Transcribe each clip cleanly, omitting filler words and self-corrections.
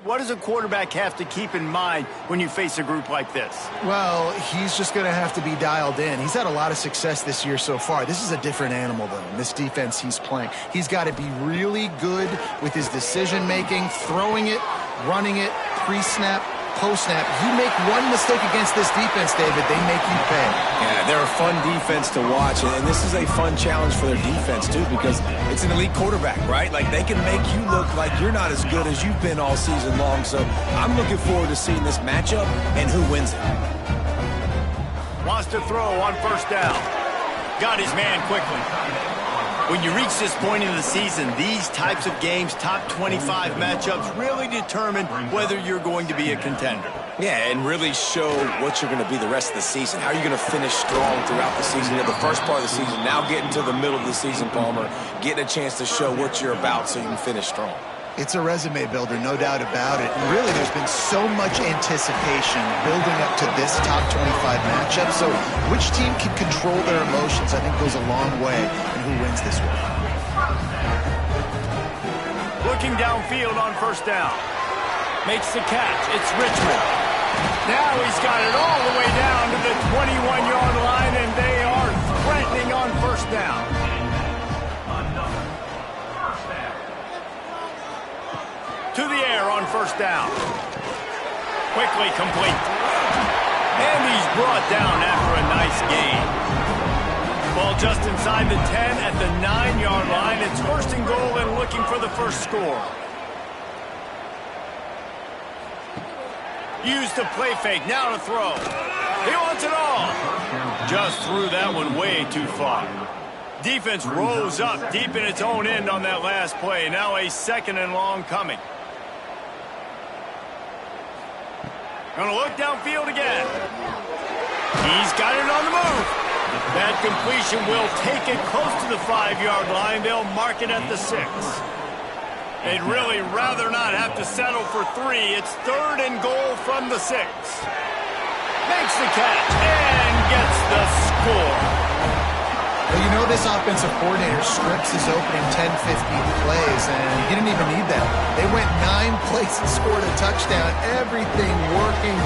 What does a quarterback have to keep in mind when you face a group like this? Well, he's just going to have to be dialed in. He's had a lot of success this year so far. This is a different animal, though, in this defense he's playing. He's got to be really good with his decision-making, throwing it, running it, pre-snap, post-snap. You make one mistake against this defense, David, they make you pay. Yeah, they're a fun defense to watch, and this is a fun challenge for their defense, too, because it's an elite quarterback, right? Like, they can make you look like you're not as good as you've been all season long, so I'm looking forward to seeing this matchup and who wins it. Wants to throw on first down. Got his man quickly. When you reach this point in the season, these types of games, top 25 matchups, really determine whether you're going to be a contender. Yeah, and really show what you're going to be the rest of the season. How are you going to finish strong throughout the season? The first part of the season, now getting to the middle of the season, Palmer, getting a chance to show what you're about so you can finish strong. It's a resume builder, no doubt about it. And really, there's been so much anticipation building up to this top 25 matchup. So which team can control their emotions, I think, goes a long way in who wins this one. Looking downfield on first down. Makes the catch. It's Richmond. Now he's got it all the way down to the 21-yard line, and they are threatening on first down. To the air on first down. Quickly complete. And he's brought down after a nice gain. Ball just inside the 10 at the 9-yard line. It's first and goal and looking for the first score. Used to play fake, now to throw. He wants it all. Just threw that one way too far. Defense rose up deep in its own end on that last play. Now a second and long coming. Gonna look downfield again. He's got it on the move. That completion will take it close to the 5-yard line. They'll mark it at the 6. They'd really rather not have to settle for 3. It's third and goal from the 6. Makes the catch and gets the score. Well, you know this offensive coordinator scripts his opening 10, 15 plays, and he didn't even need that. They went 9 plays and scored a touchdown. Everything working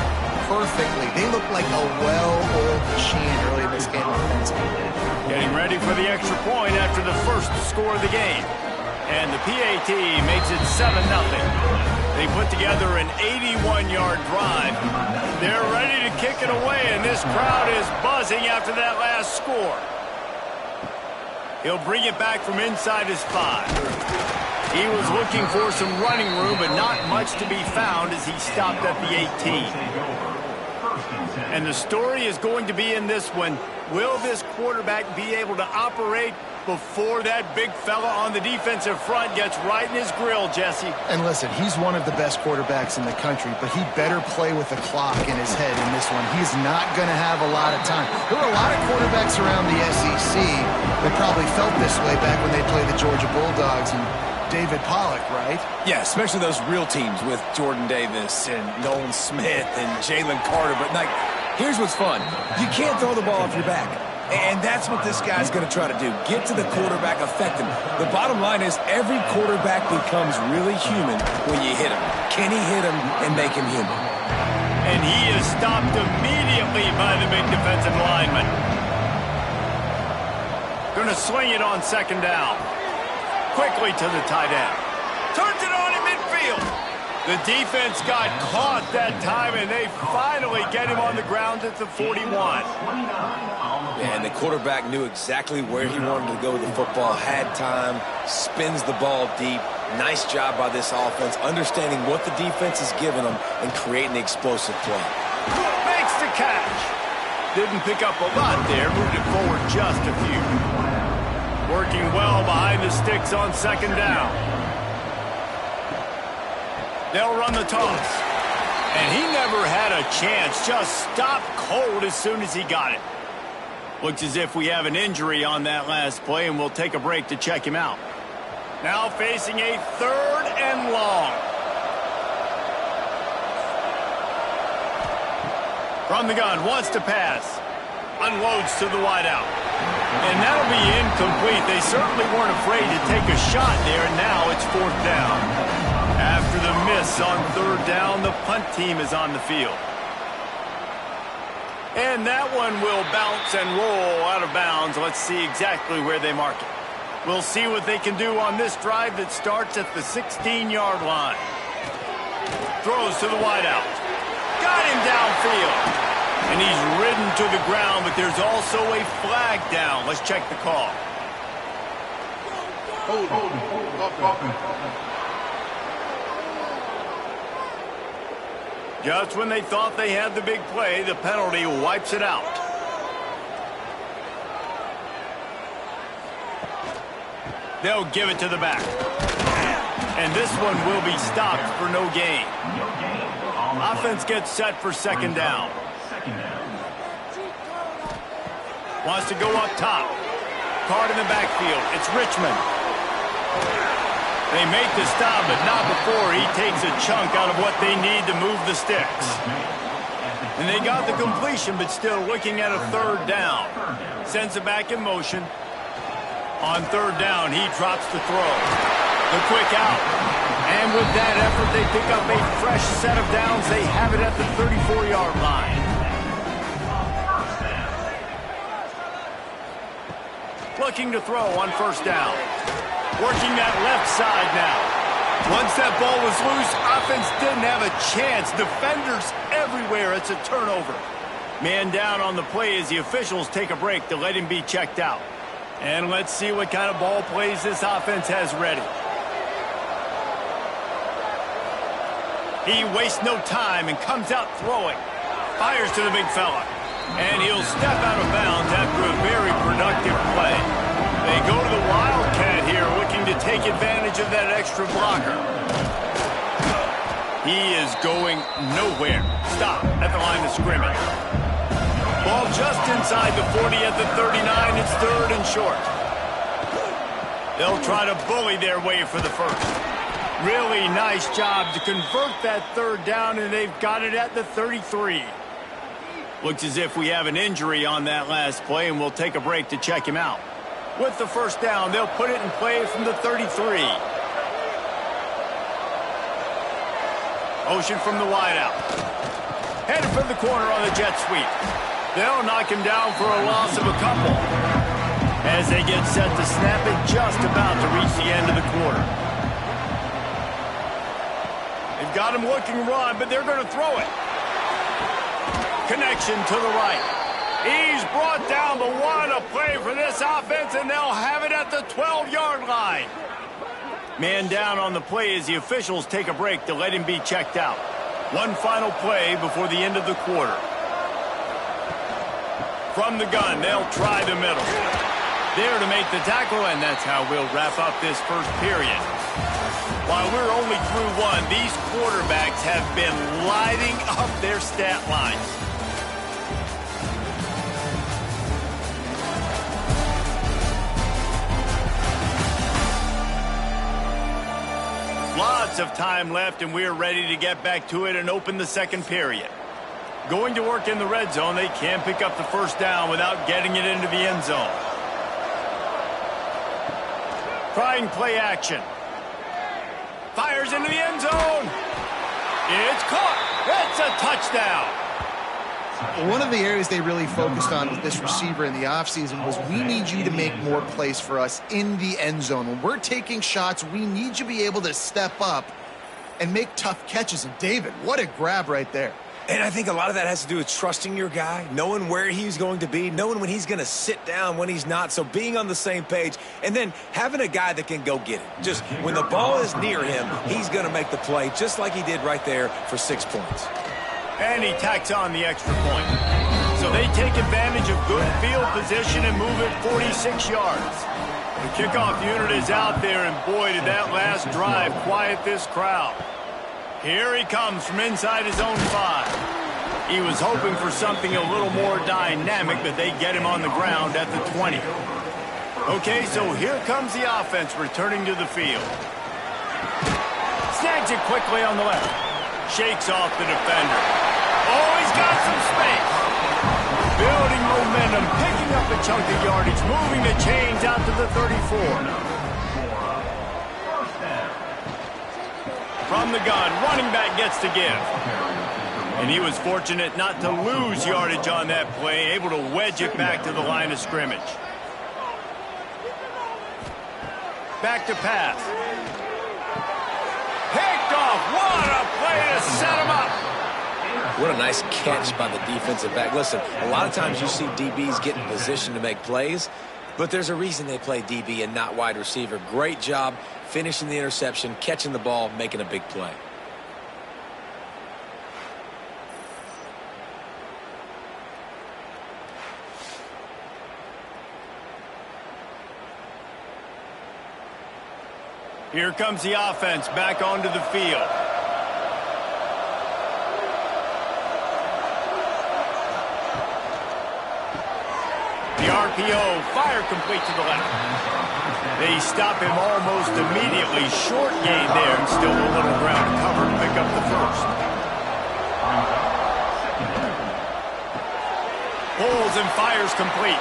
perfectly. They look like a well-oiled machine early in this game offensively. Getting ready for the extra point after the first score of the game. And the PAT makes it 7-0. They put together an 81-yard drive. They're ready to kick it away, and this crowd is buzzing after that last score. He'll bring it back from inside his 5. He was looking for some running room, but not much to be found as he stopped at the 18. And the story is going to be in this one. Will this quarterback be able to operate before that big fella on the defensive front gets right in his grill, Jesse? And listen, he's one of the best quarterbacks in the country, but he better play with the clock in his head in this one. He's not going to have a lot of time. There were a lot of quarterbacks around the SEC that probably felt this way back when they played the Georgia Bulldogs and David Pollock, right? Yeah, especially those real teams with Jordan Davis and Nolan Smith and Jalen Carter. But, like, here's what's fun. You can't throw the ball off your back. And that's what this guy's going to try to do. Get to the quarterback, affect him. The bottom line is every quarterback becomes really human when you hit him. Can he hit him and make him human? And he is stopped immediately by the big defensive lineman. Going to swing it on second down. Quickly to the tight end. Turns it on in midfield. The defense got caught that time, and they finally get him on the ground at the 41. And the quarterback knew exactly where he wanted to go with the football, had time, spins the ball deep. Nice job by this offense, understanding what the defense is giving them and creating the explosive play. Makes the catch. Didn't pick up a lot there, moved it forward just a few. Working well behind the sticks on second down. They'll run the toss. And he never had a chance. Just stopped cold as soon as he got it. Looks as if we have an injury on that last play, and we'll take a break to check him out. Now facing a third and long. From the gun, wants to pass. Unloads to the wideout. And that'll be incomplete. They certainly weren't afraid to take a shot there, and now it's fourth down. After the miss on third down, the punt team is on the field. And that one will bounce and roll out of bounds. Let's see exactly where they mark it. We'll see what they can do on this drive that starts at the 16-yard line. Throws to the wideout. Got him downfield. And he's ridden to the ground, but there's also a flag down. Let's check the call. Just when they thought they had the big play, the penalty wipes it out. They'll give it to the back. And this one will be stopped for no gain. Offense gets set for second down. Wants to go up top. Card in the backfield. It's Richmond. They make the stop, but not before he takes a chunk out of what they need to move the sticks. And they got the completion, but still looking at a third down. Sends it back in motion. On third down, he drops the throw. The quick out. And with that effort, they pick up a fresh set of downs. They have it at the 34-yard line. Looking to throw on first down. Working that left side now. Once that ball was loose, offense didn't have a chance. Defenders everywhere. It's a turnover. Man down on the play as the officials take a break to let him be checked out. And let's see what kind of ball plays this offense has ready. He wastes no time and comes out throwing. Fires to the big fella. And he'll step out of bounds after a very productive play. They go to the Wildcat here, looking to take advantage of that extra blocker. He is going nowhere. Stop at the line of scrimmage. Ball just inside the 40 at the 39. It's third and short. They'll try to bully their way for the first. Really nice job to convert that third down, and they've got it at the 33. Looks as if we have an injury on that last play, and we'll take a break to check him out. With the first down, they'll put it in play from the 33. Motion from the wideout. Headed for the corner on the jet sweep. They'll knock him down for a loss of a couple. As they get set to snap it, just about to reach the end of the quarter. They've got him looking run, but they're going to throw it. Connection to the right. He's brought down, but what a play for this offense, and they'll have it at the 12-yard line. Man down on the play as the officials take a break to let him be checked out. One final play before the end of the quarter. From the gun, they'll try the middle. There to make the tackle, and that's how we'll wrap up this first period. While we're only through one, these quarterbacks have been lighting up their stat lines. Lots of time left, and we're ready to get back to it and open the second period. Going to work in the red zone, they can't pick up the first down without getting it into the end zone. Trying play action. Fires into the end zone. It's caught. It's a touchdown. One of the areas they really focused on with this receiver in the offseason was we need you to make more plays for us in the end zone. When we're taking shots, we need you to be able to step up and make tough catches. And David, what a grab right there. And I think a lot of that has to do with trusting your guy, knowing where he's going to be, knowing when he's going to sit down, when he's not. So being on the same page, and then having a guy that can go get it. Just when the ball is near him, he's going to make the play, just like he did right there for 6 points. And he tacks on the extra point. So they take advantage of good field position and move it 46 yards. The kickoff unit is out there, and boy, did that last drive quiet this crowd. Here he comes from inside his own 5. He was hoping for something a little more dynamic, but they get him on the ground at the 20. Okay, so here comes the offense returning to the field. Snags it quickly on the left. Shakes off the defender. Oh, he's got some space. Building momentum, picking up a chunk of yardage, moving the chains out to the 34. From the gun, running back gets to give. And he was fortunate not to lose yardage on that play, able to wedge it back to the line of scrimmage. Back to pass. Picked off. What a play to set him up. What a nice catch by the defensive back. Listen, a lot of times you see DBs get in position to make plays, but there's a reason they play DB and not wide receiver. Great job finishing the interception, catching the ball, making a big play. Here comes the offense back onto the field. The RPO, fire complete to the left. They stop him almost immediately. Short gain there, and still a little ground to cover to pick up the first. Pulls and fires complete.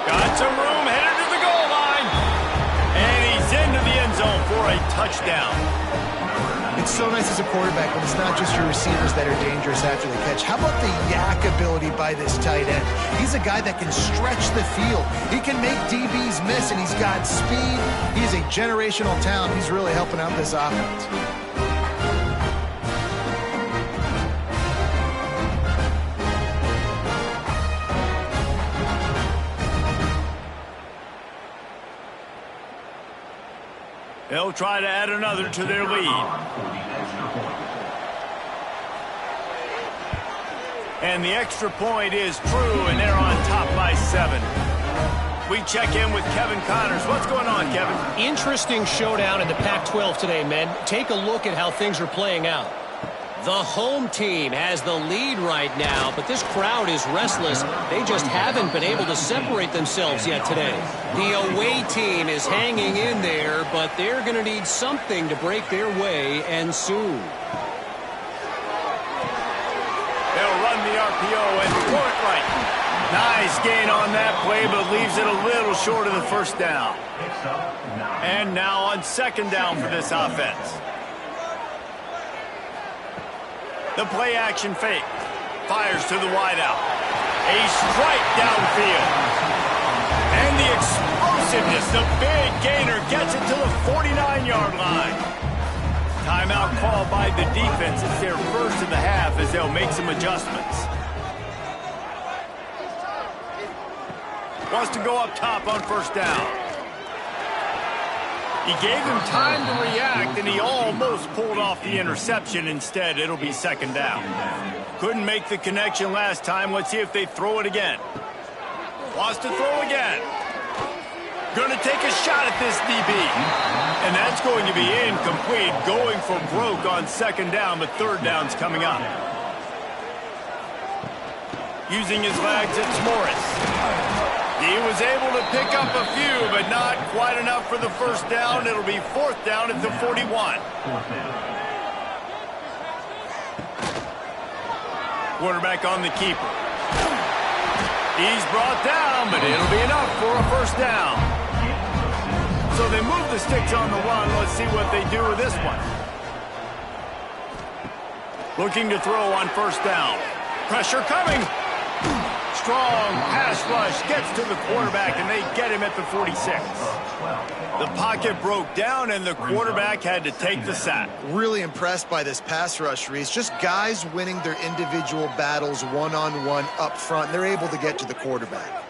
Got some room, headed to the goal line. And he's into the end zone for a touchdown. It's so nice as a quarterback when it's not just your receivers that are dangerous after the catch. How about the yak ability by this tight end? He's a guy that can stretch the field. He can make DBs miss, and he's got speed. He's a generational talent. He's really helping out this offense. They'll try to add another to their lead. And the extra point is true, and they're on top by 7. We check in with Kevin Connors. What's going on, Kevin? Interesting showdown in the Pac-12 today, men. Take a look at how things are playing out. The home team has the lead right now, but this crowd is restless. They just haven't been able to separate themselves yet today. The away team is hanging in there, but they're going to need something to break their way, and soon. They'll run the RPO and throw it right. Nice gain on that play, but leaves it a little short of the first down. And now on second down for this offense. The play action fake. Fires to the wideout. A strike downfield. And the explosiveness, the big gainer gets it to the 49-yard line. Timeout called by the defense. It's their first of the half as they'll make some adjustments. Wants to go up top on first down. He gave him time to react, and he almost pulled off the interception. Instead, it'll be second down. Couldn't make the connection last time. Let's see if they throw it again. Wants to throw again. Going to take a shot at this DB. And that's going to be incomplete. Going for broke on second down, but third down's coming up. Using his legs, it's Morris. He was able to pick up a few, but not quite enough for the first down. It'll be fourth down at the 41. Quarterback on the keeper. He's brought down, but it'll be enough for a first down. So they move the sticks on the run. Let's see what they do with this one. Looking to throw on first down. Pressure coming. Strong pass rush gets to the quarterback, and they get him at the 46. The pocket broke down, and the quarterback had to take the sack. Really impressed by this pass rush, Reese. Just guys winning their individual battles one-on-one up front. They're able to get to the quarterback.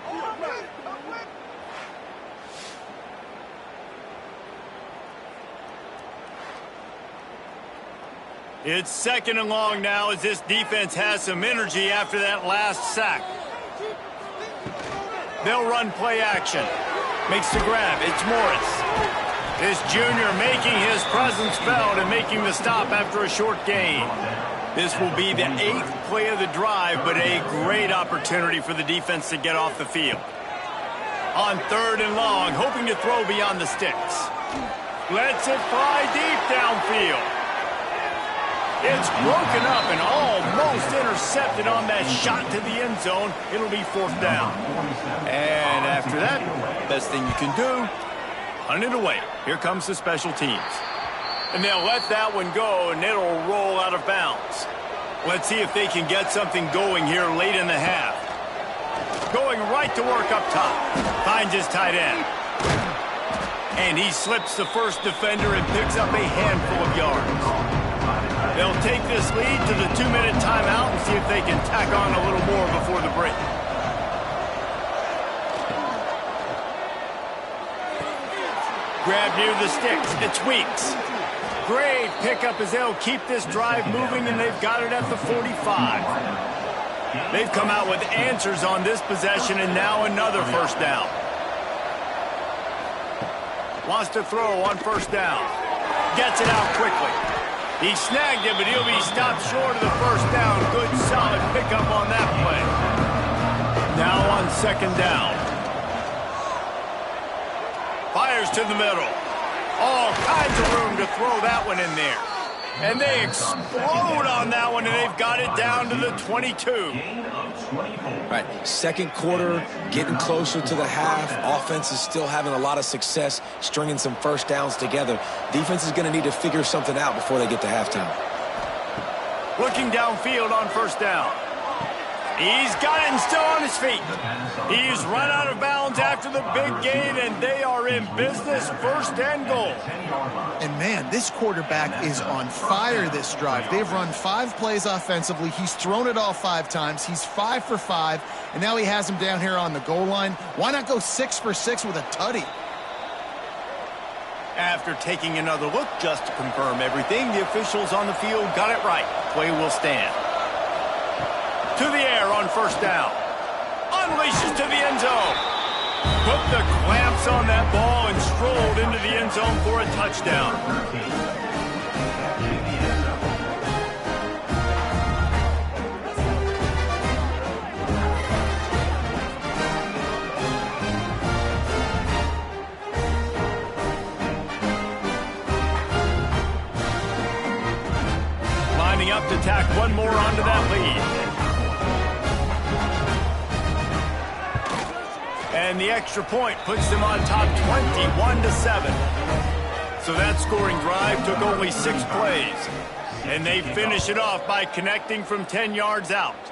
It's second and long now as this defense has some energy after that last sack. They'll run play action. Makes the grab. It's Morris. This junior making his presence felt and making the stop after a short gain. This will be the 8th play of the drive, but a great opportunity for the defense to get off the field. On third and long, hoping to throw beyond the sticks. Lets it fly deep downfield. It's broken up and almost intercepted on that shot to the end zone. It'll be fourth down. And after that, best thing you can do, hunt it away. Here comes the special teams. And they'll let that one go, and it'll roll out of bounds. Let's see if they can get something going here late in the half. Going right to work up top. Finds his tight end. And he slips the first defender and picks up a handful of yards. They'll take this lead to the 2-minute timeout and see if they can tack on a little more before the break. Grab near the sticks. It's Weeks. Great pickup as they'll keep this drive moving, and they've got it at the 45. They've come out with answers on this possession, and now another first down. Wants to throw on first down. Gets it out quickly. He snagged it, but he'll be stopped short of the first down. Good, solid pickup on that play. Now on second down. Fires to the middle. All kinds of room to throw that one in there. And they explode on that one, and they've got it down to the 22. Right, second quarter, getting closer to the half. Offense is still having a lot of success stringing some first downs together. Defense is going to need to figure something out before they get to halftime. Looking downfield on first down. He's got it and still on his feet. He's run out of bounds after the big gain, and they are in business, first and goal. And, man, this quarterback is on fire this drive. They've run 5 plays offensively. He's thrown it all 5 times. He's 5 for 5, and now he has him down here on the goal line. Why not go 6 for 6 with a tutty? After taking another look just to confirm everything, the officials on the field got it right. Play will stand. To the air on first down. Unleashes to the end zone. Put the clamps on that ball and strolled into the end zone for a touchdown. Lining up to tack one more onto that lead. And the extra point puts them on top 21-7. So that scoring drive took only 6 plays. And they finish it off by connecting from 10 yards out.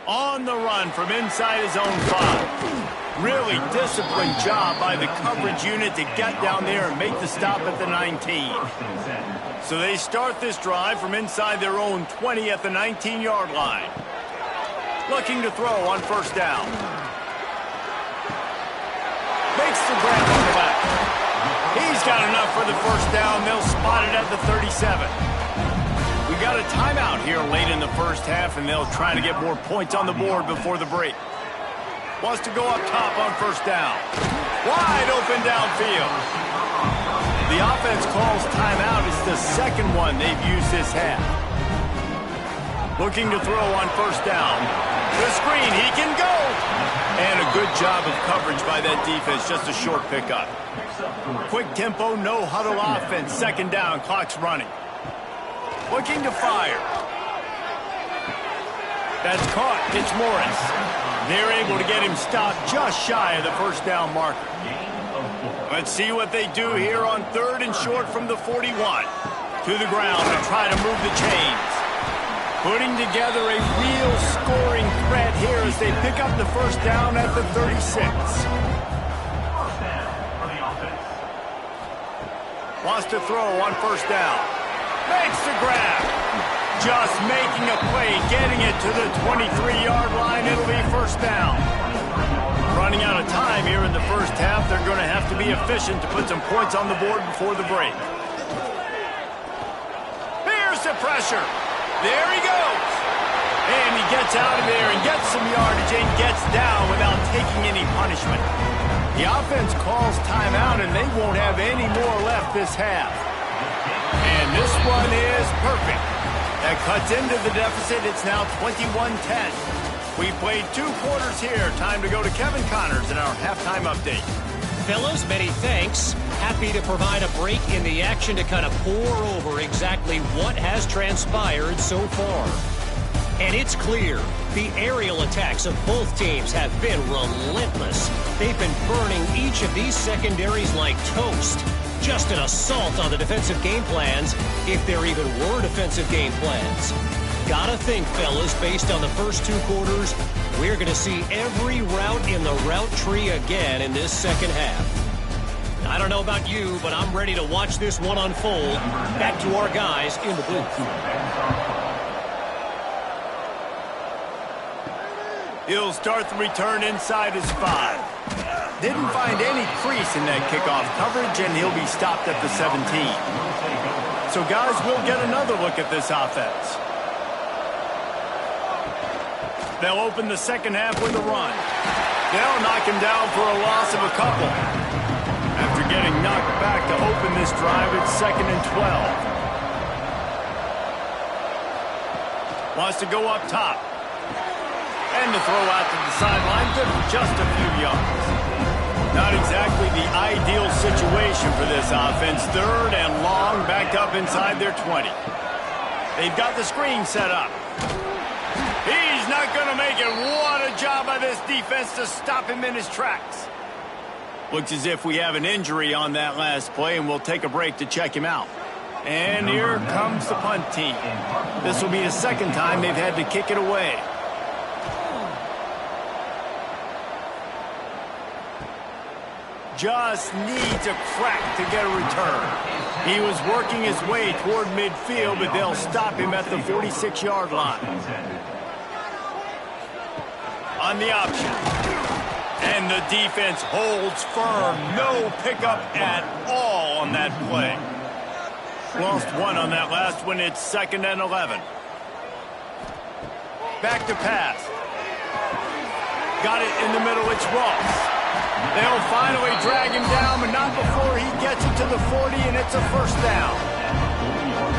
On the run from inside his own 5. Really disciplined job by the coverage unit to get down there and make the stop at the 19. So they start this drive from inside their own 20 at the 19-yard line. Looking to throw on first down. Makes the grab on the left. He's got enough for the first down. They'll spot it at the 37. We got a timeout here late in the first half, and they'll try to get more points on the board before the break. Wants to go up top on first down. Wide open downfield. The offense calls timeout. It's the second one they've used this half. Looking to throw on first down. The screen, he can go. And a good job of coverage by that defense, just a short pickup. Quick tempo, no huddle offense. Second down, clock's running. Looking to fire. That's caught. It's Morris. They're able to get him stopped just shy of the first down marker. Let's see what they do here on third and short from the 41. To the ground to try to move the chains. Putting together a real scoring threat here as they pick up the first down at the 36. Wants to throw on first down. Makes the grab. Just making a play, getting it to the 23-yard line. It'll be first down. Running out of time here in the first half. They're going to have to be efficient to put some points on the board before the break. Here's the pressure. There he goes. And he gets out of there and gets some yardage and gets down without taking any punishment. The offense calls timeout, and they won't have any more left this half. And this one is perfect. That cuts into the deficit. It's now 21-10. We played 2 quarters here. Time to go to Kevin Connors in our halftime update. Fellas, many thanks. Happy to provide a break in the action to kind of pour over exactly what has transpired so far. And it's clear the aerial attacks of both teams have been relentless. They've been burning each of these secondaries like toast. Just an assault on the defensive game plans, if there even were defensive game plans. Gotta think, fellas, based on the first 2 quarters, we're going to see every route in the route tree again in this second half. I don't know about you, but I'm ready to watch this one unfold. Back to our guys in the booth. He'll start the return inside his 5. Didn't find any crease in that kickoff coverage, and he'll be stopped at the 17. So, guys, we'll get another look at this offense. They'll open the second half with a run. They'll knock him down for a loss of a couple. After getting knocked back to open this drive, it's 2nd and 12. Wants to go up top. And to throw out to the sideline, good for just a few yards. Not exactly the ideal situation for this offense. 3rd and long, backed up inside their 20. They've got the screen set up. He's not going to make it. What a job by this defense to stop him in his tracks. Looks as if we have an injury on that last play, and we'll take a break to check him out. And here comes the punt team. This will be the second time they've had to kick it away. Just needs a crack to get a return. He was working his way toward midfield, but they'll stop him at the 46-yard line. On the option. And the defense holds firm. No pickup at all on that play. Lost 1 on that last one. It's 2nd and 11. Back to pass. Got it in the middle. It's Ross. They'll finally drag him down, but not before he gets it to the 40, and it's a first down.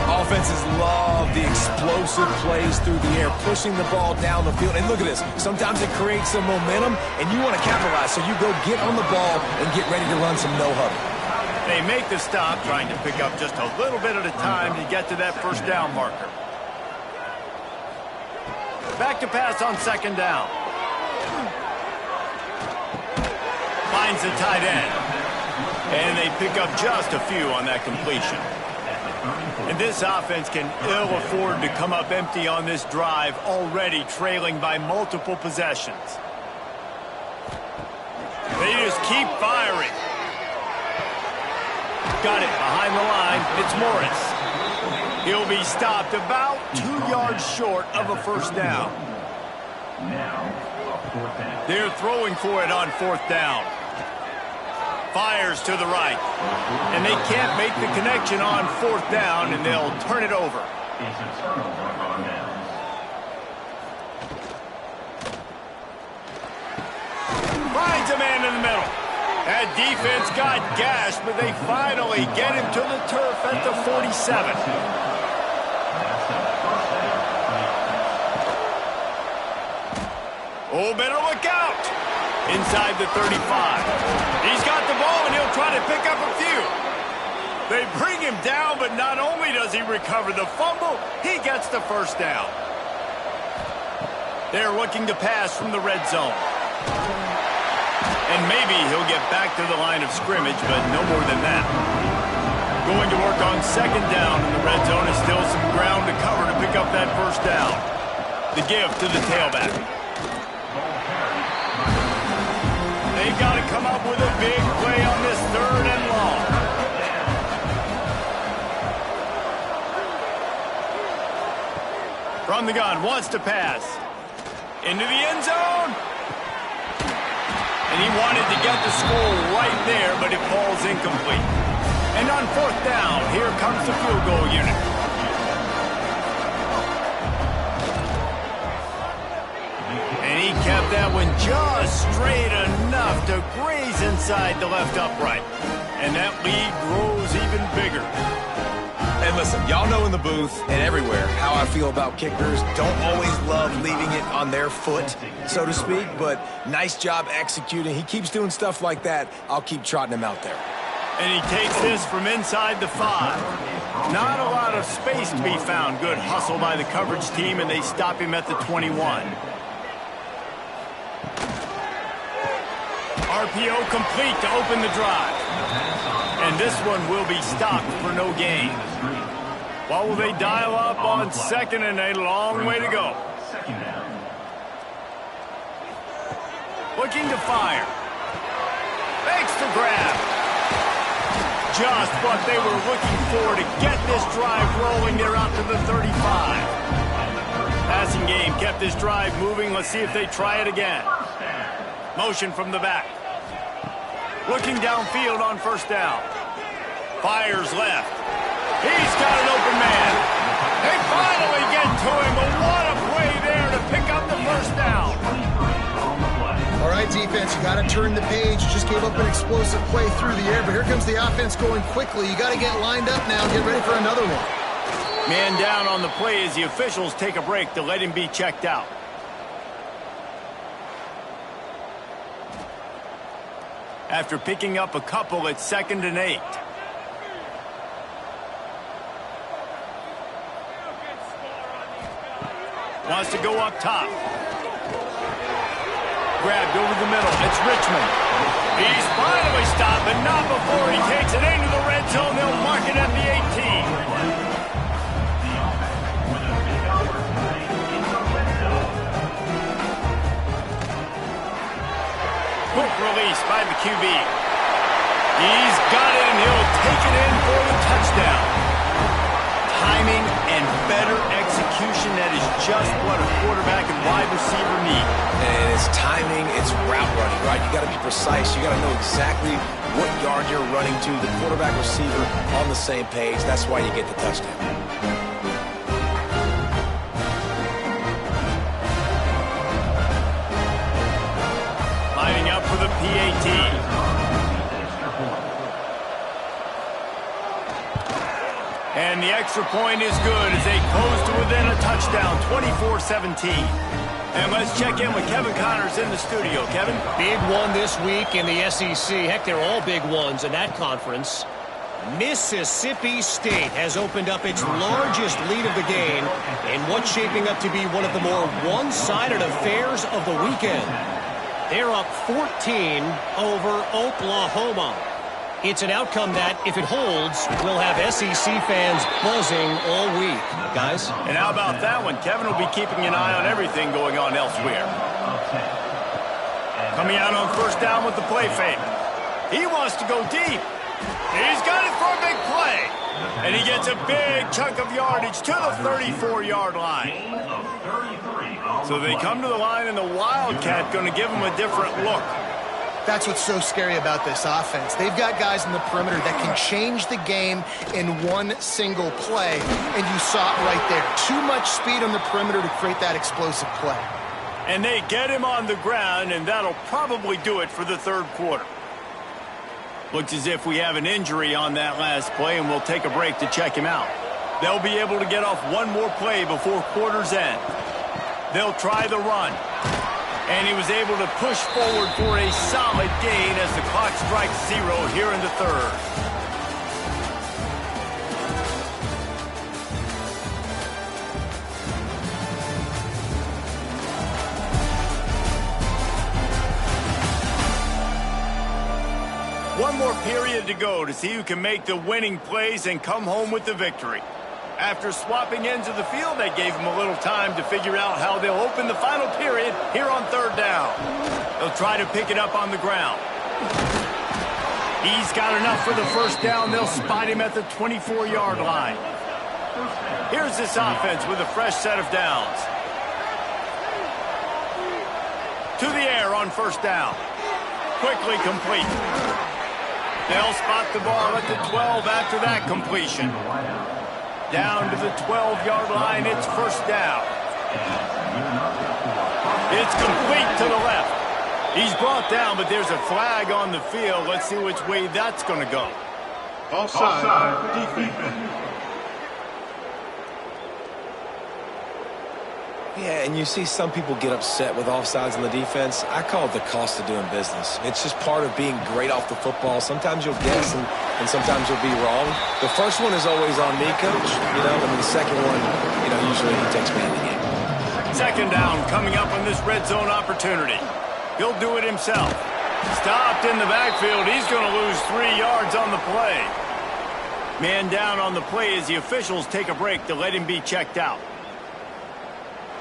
Offenses love the explosive plays through the air, pushing the ball down the field. And look at this. Sometimes it creates some momentum, and you want to capitalize, so you go get on the ball and get ready to run some no-huddle. They make the stop, trying to pick up just a little bit at a time to get to that first down marker. Back to pass on 2nd down. Finds the tight end. And they pick up just a few on that completion. And this offense can ill afford to come up empty on this drive, already trailing by multiple possessions. They just keep firing. Got it behind the line. It's Morris. He'll be stopped about 2 yards short of a first down. They're throwing for it on 4th down. Fires to the right. And they can't make the connection on 4th down, and they'll turn it over. Finds a man in the middle. That defense got gashed, but they finally get him to the turf at the 47. Oh, better look out. Inside the 35. He's got the ball, and he'll try to pick up a few. They bring him down, but not only does he recover the fumble, he gets the first down. They're looking to pass from the red zone. And maybe he'll get back to the line of scrimmage, but no more than that. Going to work on 2nd down in the red zone is still some ground to cover to pick up that first down. The give to the tailback. They've got to come up with a big play on this 3rd and long. From the gun, wants to pass. Into the end zone. And he wanted to get the score right there, but it falls incomplete. And on 4th down, here comes the field goal unit. And he kept that one just straight enough to graze inside the left upright. And that lead grows even bigger. And listen, y'all know in the booth and everywhere how I feel about kickers. Don't always love leaving it on their foot, so to speak, but nice job executing. He keeps doing stuff like that. I'll keep trotting him out there. And he takes this from inside the 5. Not a lot of space to be found. Good hustle by the coverage team, and they stop him at the 21. RPO complete to open the drive. And this one will be stopped for no gain. What will they dial up on 2nd and a long way to go? Looking to fire. Makes the grab. Just what they were looking for to get this drive rolling. They're out to the 35. Passing game kept this drive moving. Let's see if they try it again. Motion from the back. Looking downfield on 1st down. Fires left. He's got an open man. They finally get to him, but what a play there to pick up the 1st down. All right, defense, you got to turn the page. You just gave up an explosive play through the air, but here comes the offense going quickly. You got to get lined up now and get ready for another one. Man down on the play as the officials take a break to let him be checked out. After picking up a couple at 2nd and 8. Wants to go up top. Grabbed over the middle. It's Richmond. He's finally stopped, but not before he takes it into the red zone. They'll mark it at the 18. Quick release by the QB. He's got it, and he'll take it in for the touchdown. Timing and better execution, that is just what a quarterback and wide receiver need. And it's timing, it's route running, right? You got to be precise. You got to know exactly what yard you're running to. The quarterback receiver on the same page. That's why you get the touchdown. Lining up for the PAT. And the extra point is good as they close to within a touchdown, 24-17. And let's check in with Kevin Connors in the studio. Kevin? Big one this week in the SEC. Heck, they're all big ones in that conference. Mississippi State has opened up its largest lead of the game in what's shaping up to be one of the more one-sided affairs of the weekend. They're up 14 over Oklahoma. It's an outcome that, if it holds, will have SEC fans buzzing all week. Guys? And how about that one? Kevin will be keeping an eye on everything going on elsewhere. Coming out on 1st down with the play fake. He wants to go deep. He's got it for a big play. And he gets a big chunk of yardage to the 34-yard line. So they come to the line, and the Wildcat going to give them a different look. That's what's so scary about this offense. They've got guys in the perimeter that can change the game in one single play, and you saw it right there. Too much speed on the perimeter to create that explosive play. And they get him on the ground, and that'll probably do it for the 3rd quarter. Looks as if we have an injury on that last play, and we'll take a break to check him out. They'll be able to get off one more play before quarter's end. They'll try the run. And he was able to push forward for a solid gain as the clock strikes 0 here in the 3rd. One more period to go to see who can make the winning plays and come home with the victory. After swapping ends of the field, that gave them a little time to figure out how they'll open the final period here on 3rd down. They'll try to pick it up on the ground. He's got enough for the 1st down. They'll spot him at the 24-yard line. Here's this offense with a fresh set of downs. To the air on 1st down. Quickly complete. They'll spot the ball at the 12 after that completion. Down to the 12-yard line, it's 1st down. It's complete to the left. He's brought down, but there's a flag on the field. Let's see which way that's going to go. Offside, defense. Yeah, and you see some people get upset with offsides in the defense. I call it the cost of doing business. It's just part of being great off the football. Sometimes you'll guess, and sometimes you'll be wrong. The first one is always on me, Coach, and the second one, usually he takes me in the game. Second down coming up on this red zone opportunity. He'll do it himself. Stopped in the backfield. He's going to lose 3 yards on the play. Man down on the play as the officials take a break to let him be checked out.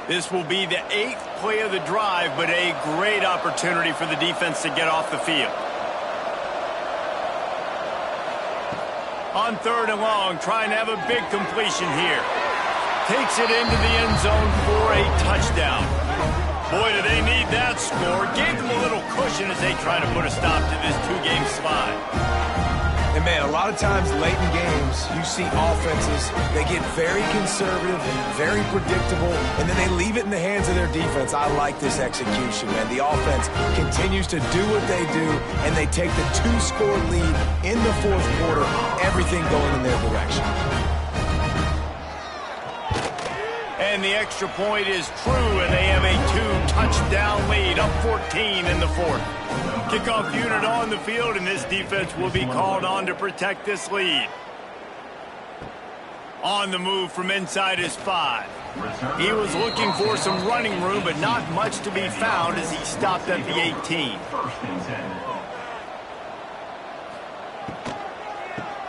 This will be the 8th play of the drive, but a great opportunity for the defense to get off the field. On 3rd and long, trying to have a big completion here. Takes it into the end zone for a touchdown. Boy, do they need that score. Gave them a little cushion as they try to put a stop to this 2-game slide. And, man, a lot of times late in games, you see offenses, they get very conservative, very predictable, and then they leave it in the hands of their defense. I like this execution, man. The offense continues to do what they do, and they take the 2-score lead in the 4th quarter, everything going in their direction. And the extra point is true, and they have a 2-touchdown lead, up 14 in the 4th. Kickoff unit on the field, and this defense will be called on to protect this lead. On the move from inside his 5. He was looking for some running room, but not much to be found as he stopped at the 18.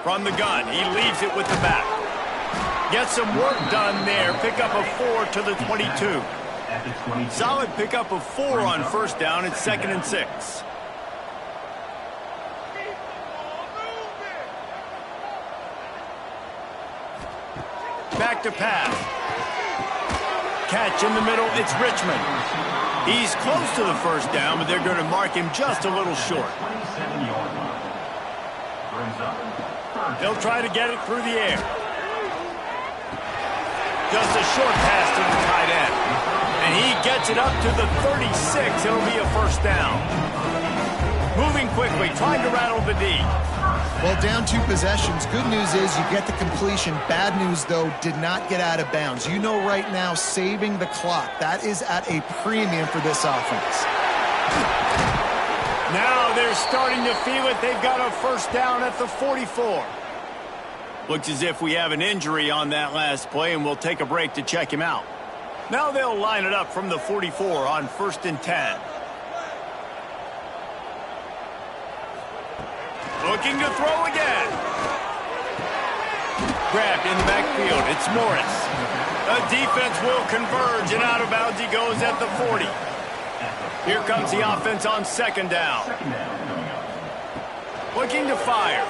From the gun, he leaves it with the back. Gets some work done there. Pick up a 4 to the 22. Solid pickup of 4 on 1st down. It's 2nd and 6. Back to pass. Catch in the middle. It's Richmond. He's close to the 1st down, but they're going to mark him just a little short. They'll try to get it through the air. Just a short pass to the tight end. And he gets it up to the 36. It'll be a 1st down. Moving quickly, trying to rattle the D. Well, down 2 possessions. Good news is you get the completion. Bad news, though, did not get out of bounds. You know right now, saving the clock. That is at a premium for this offense. Now they're starting to feel it. They've got a 1st down at the 44. Looks as if we have an injury on that last play, and we'll take a break to check him out. Now they'll line it up from the 44 on 1st and 10. Looking to throw again. Grabbed in the backfield. It's Morris. The defense will converge, and out of bounds he goes at the 40. Here comes the offense on 2nd down. Looking to fire.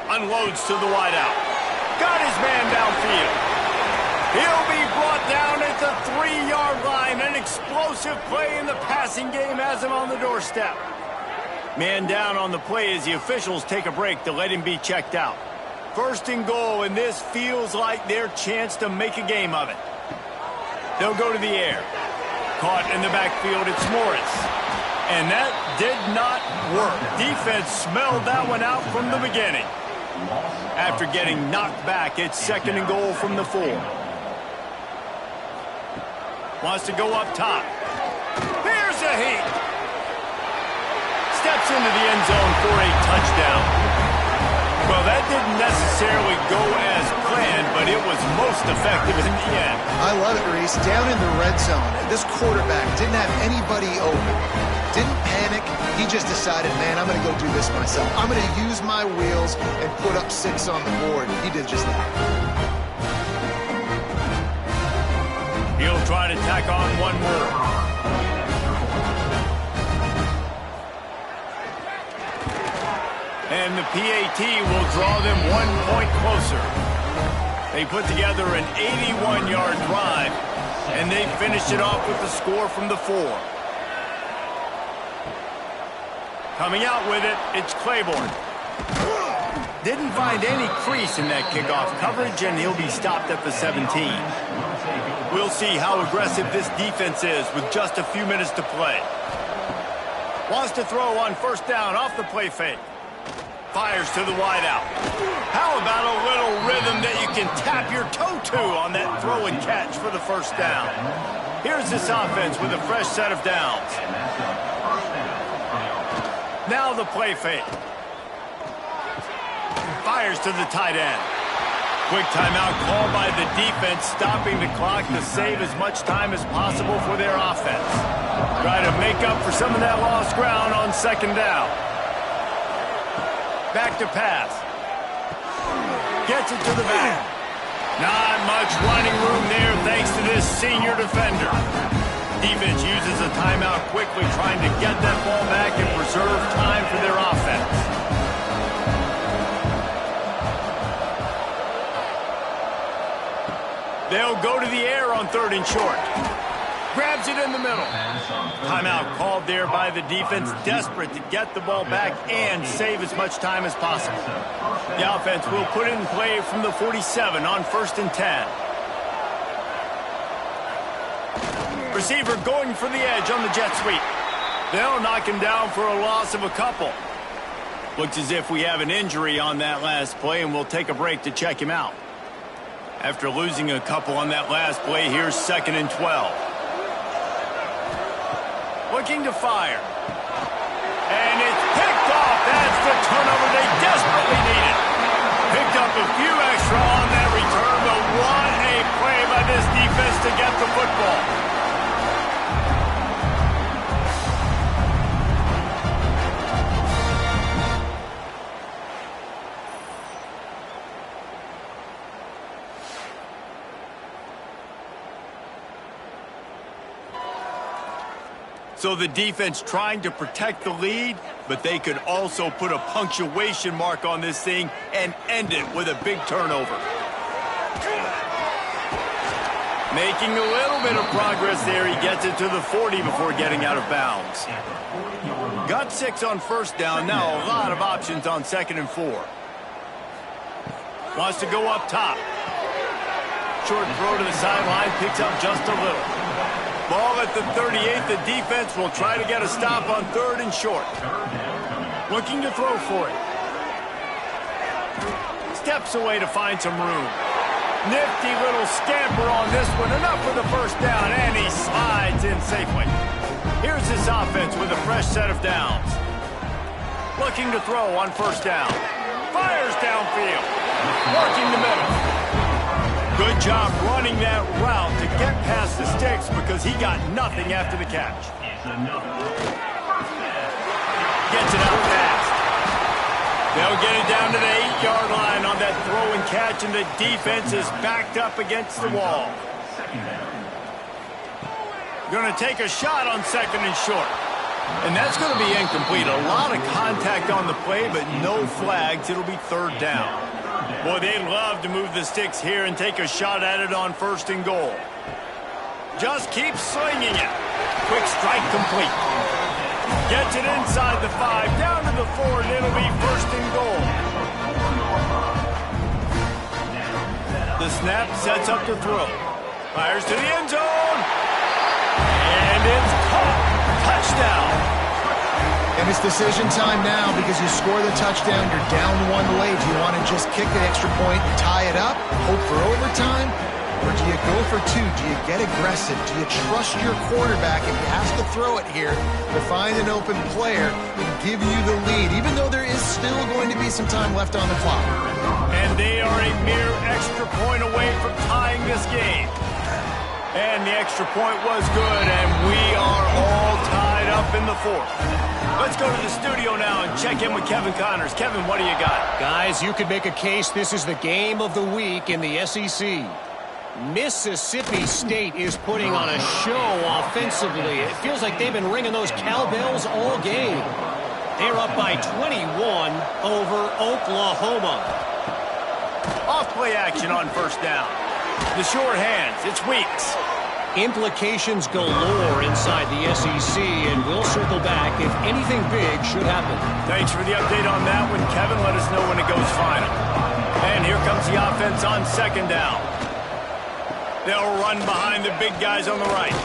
Unloads to the wideout. Got his man downfield. He'll be brought down at the 3-yard line. An explosive play in the passing game has him on the doorstep. Man down on the play as the officials take a break to let him be checked out. 1st and goal, and this feels like their chance to make a game of it. They'll go to the air. Caught in the backfield, it's Morris. And that did not work. Defense smelled that one out from the beginning. After getting knocked back, it's 2nd and goal from the 4. Wants to go up top. Here's a heat. Steps into the end zone for a touchdown. Well, that didn't necessarily go as planned, but it was most effective in the end. I love it, Reese. Down in the red zone, this quarterback didn't have anybody open. Didn't panic. He just decided, man, I'm going to go do this myself. I'm going to use my wheels and put up 6 on the board. He did just that. He'll try to tack on one more. And the PAT will draw them 1 point closer. They put together an 81-yard drive, and they finished it off with the score from the 4. Coming out with it, it's Claiborne. Didn't find any crease in that kickoff coverage, and he'll be stopped at the 17. We'll see how aggressive this defense is with just a few minutes to play. Wants to throw on 1st down off the play fake. fires to the wideout. How about a little rhythm that you can tap your toe to on that throw and catch for the first down? Here's this offense with a fresh set of downs. Now the play fake. Fires to the tight end. Quick timeout called by the defense, stopping the clock to save as much time as possible for their offense. Try to make up for some of that lost ground on second down. Back to pass. Gets it to the back. Not much running room there thanks to this senior defender. Defense uses a timeout quickly, trying to get that ball back and preserve time for their offense. They'll go to the air on 3rd and short. Grabs it in the middle. Timeout called there by the defense, desperate to get the ball back and save as much time as possible. The offense will put it in play from the 47 on 1st and 10. Receiver going for the edge on the jet sweep. They'll knock him down for a loss of a couple. Looks as if we have an injury on that last play, and we'll take a break to check him out. After losing a couple on that last play, here's 2nd and 12. Looking to fire. And it's picked off. That's the turnover they desperately needed. Picked up a few extra on that return, but what a play by this defense to get the football. So the defense trying to protect the lead, but they could also put a punctuation mark on this thing and end it with a big turnover. Making a little bit of progress there. He gets it to the 40 before getting out of bounds. Got 6 on 1st down. Now a lot of options on 2nd and 4. Wants to go up top. Short throw to the sideline, picks up just a little. Ball at the 38. The defense will try to get a stop on 3rd and short. Looking to throw for it. Steps away to find some room. Nifty little scamper on this one. Enough for the first down, and he slides in safely. Here's this offense with a fresh set of downs. Looking to throw on 1st down. Fires downfield. Working the middle. Good job running that route to get past the sticks because he got nothing after the catch. Gets it out fast. They'll get it down to the 8-yard line on that throw and catch, and the defense is backed up against the wall. Going to take a shot on 2nd and short. And that's going to be incomplete. A lot of contact on the play, but no flags. It'll be 3rd down. Boy, they'd love to move the sticks here and take a shot at it on 1st and goal. Just keep slinging it. Quick strike complete. Gets it inside the 5, down to the 4, and it'll be 1st and goal. The snap sets up to throw. Fires to the end zone. And it's caught. Touchdown. And it's decision time now because you score the touchdown, you're down 1 way. Do you want to just kick the extra point, tie it up, hope for overtime? Or do you go for 2? Do you get aggressive? Do you trust your quarterback if he has to throw it here to find an open player and give you the lead, even though there is still going to be some time left on the clock? And they are a mere extra point away from tying this game. And the extra point was good, and we are all tied up in the 4th. Let's go to the studio now and check in with Kevin Connors. Kevin, what do you got? Guys, you could make a case this is the game of the week in the SEC. Mississippi State is putting on a show offensively. It feels like they've been ringing those cowbells all game. They're up by 21 over Oklahoma. Off play action on 1st down. The short hands, it's Weeks. Implications galore inside the SEC, and we'll circle back if anything big should happen. Thanks for the update on that one, Kevin. Let us know when it goes final. And here comes the offense on 2nd down. They'll run behind the big guys on the right.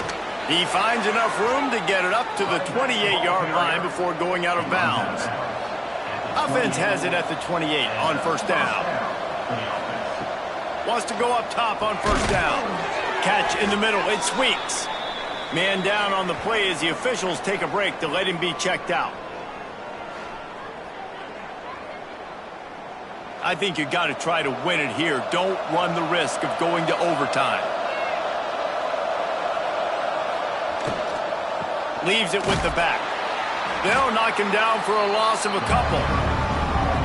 He finds enough room to get it up to the 28-yard line before going out of bounds. Offense has it at the 28 on first down. Wants to go up top on first down. Catch in the middle. It's Weeks. Man down on the play as the officials take a break to let him be checked out. I think you got to try to win it here. Don't run the risk of going to overtime. Leaves it with the back. They'll knock him down for a loss of a couple.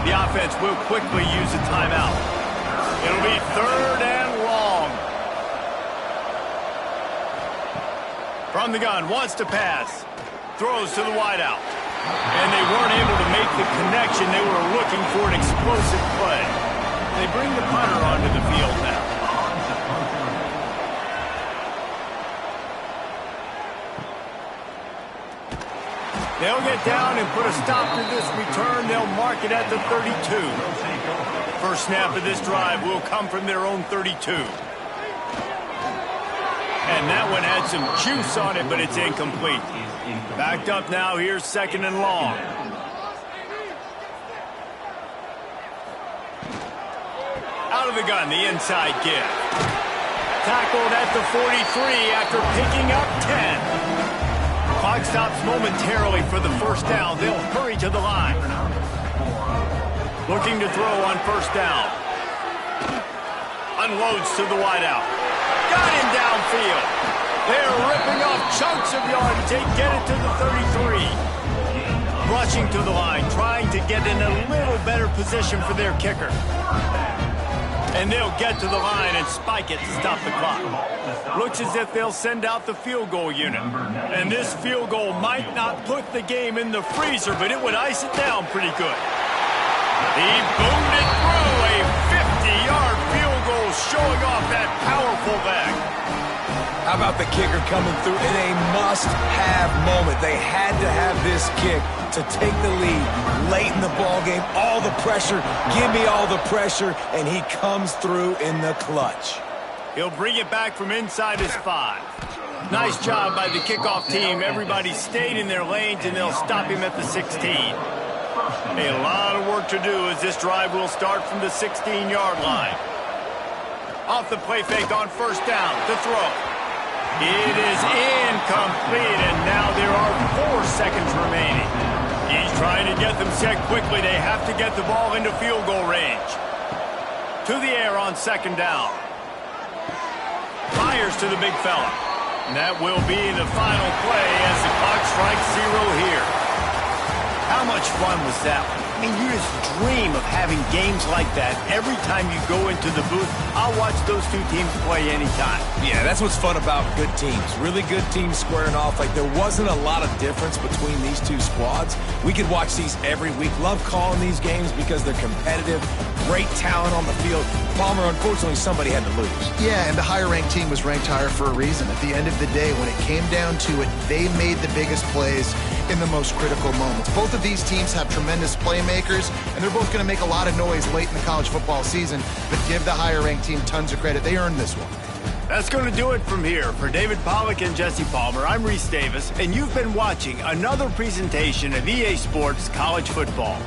The offense will quickly use a timeout. It'll be 3rd and long. From the gun, wants to pass. Throws to the wideout. And they weren't able to make the connection. They were looking for an explosive play. They bring the punter onto the field now. They'll get down and put a stop to this return. They'll mark it at the 32. First snap of this drive will come from their own 32. And that one had some juice on it, but it's incomplete. Backed up now. Here's 2nd and long. Out of the gun, the inside give. Tackled at the 43 after picking up 10. Clock stops momentarily for the first down. They'll hurry to the line. Looking to throw on first down. Unloads to the wideout. Got him downfield. They're ripping off chunks of yardage. They get it to the 33. Rushing to the line, trying to get in a little better position for their kicker. And they'll get to the line and spike it to stop the clock. Looks as if they'll send out the field goal unit. And this field goal might not put the game in the freezer, but it would ice it down pretty good. He boomed it through. A 50-yard field goal showing off that powerful leg. How about the kicker coming through in a must-have moment? They had to have this kick to take the lead late in the ball game. All the pressure, give me all the pressure, and he comes through in the clutch. He'll bring it back from inside his 5. Nice job by the kickoff team. Everybody stayed in their lanes, and they'll stop him at the 16. A lot of work to do as this drive will start from the 16-yard line. Off the play fake on first down to throw. It is incomplete, and now there are 4 seconds remaining. He's trying to get them set quickly. They have to get the ball into field goal range. To the air on 2nd down. Fires to the big fella. And that will be the final play as the clock strikes 0 here. How much fun was that one? I mean, you just dream of having games like that every time you go into the booth. I'll watch those two teams play anytime. Yeah, that's what's fun about good teams. Really good teams squaring off. Like, there wasn't a lot of difference between these two squads. We could watch these every week. Love calling these games because they're competitive. Great talent on the field. Palmer, unfortunately, somebody had to lose. Yeah, and the higher-ranked team was ranked higher for a reason. At the end of the day, when it came down to it, they made the biggest plays in the most critical moments. Both of these teams have tremendous playmakers, and they're both going to make a lot of noise late in the college football season, but give the higher-ranked team tons of credit. They earned this one. That's going to do it from here. For David Pollack and Jesse Palmer, I'm Reese Davis, and you've been watching another presentation of EA Sports College Football.